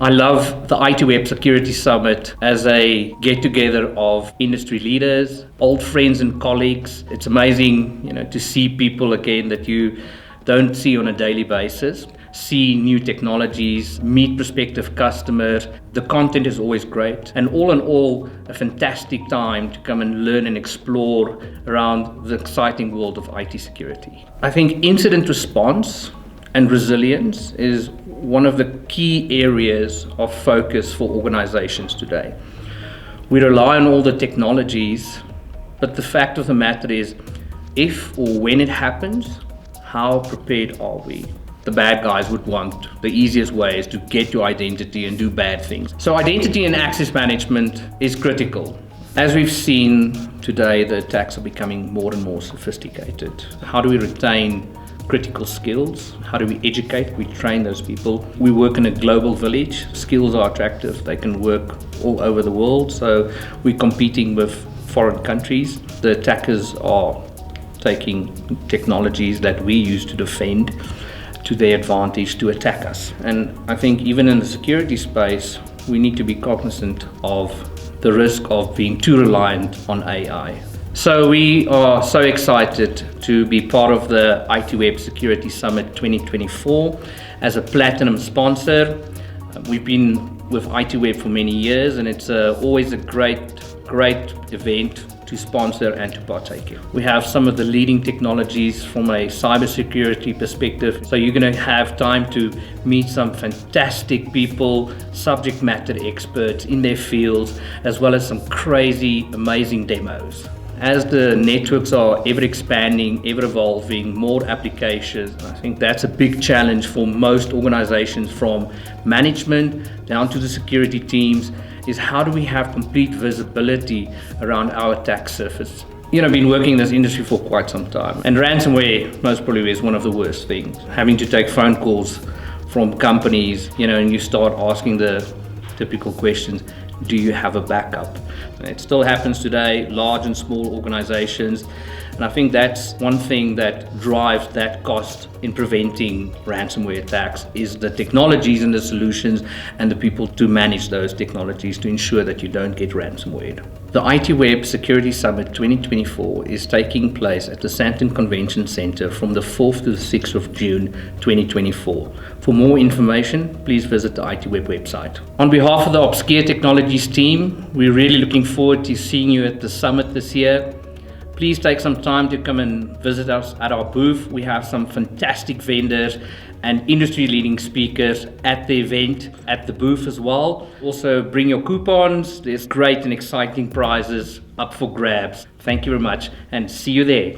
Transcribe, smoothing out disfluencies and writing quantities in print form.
I love the ITWeb Security Summit as a get-together of industry leaders, old friends and colleagues. It's amazing, to see people again that you don't see on a daily basis, see new technologies, meet prospective customers. The content is always great, and all in all, a fantastic time to come and learn and explore around the exciting world of IT security. I think incident response and resilience is one of the key areas of focus for organizations today. We rely on all the technologies, but the fact of the matter is, if or when it happens, how prepared are we? The bad guys would want the easiest ways to get your identity and do bad things. So identity and access management is critical. As we've seen today, the attacks are becoming more and more sophisticated. How do we retain critical skills? How do we educate? We train those people. We work in a global village. Skills are attractive. They can work all over the world. So we're competing with foreign countries. The attackers are taking technologies that we use to defend to their advantage to attack us. And I think even in the security space, we need to be cognizant of the risk of being too reliant on AI. So we are so excited to be part of the ITWeb Security Summit 2024 as a platinum sponsor. We've been with ITWeb for many years, and it's always a great event to sponsor and to partake in. We have some of the leading technologies from a cybersecurity perspective. So you're going to have time to meet some fantastic people, subject matter experts in their fields, as well as some crazy, amazing demos. As the networks are ever expanding, ever evolving, more applications, I think that's a big challenge for most organizations, from management down to the security teams, is how do we have complete visibility around our attack surface? I've been working in this industry for quite some time, and ransomware most probably is one of the worst things. Having to take phone calls from companies, and you start asking the typical questions. Do you have a backup? It still happens today, large and small organizations. And I think that's one thing that drives that cost in preventing ransomware attacks, is the technologies and the solutions and the people to manage those technologies to ensure that you don't get ransomware. The ITWeb Security Summit 2024 is taking place at the Sandton Convention Center from the 4th to the 6th of June 2024. For more information, please visit the ITWeb website. On behalf of the Obscure Technologies team, we're really looking forward to seeing you at the summit this year. Please take some time to come and visit us at our booth. We have some fantastic vendors and industry-leading speakers at the event, at the booth as well. Also, bring your coupons. There's great and exciting prizes up for grabs. Thank you very much, and see you there.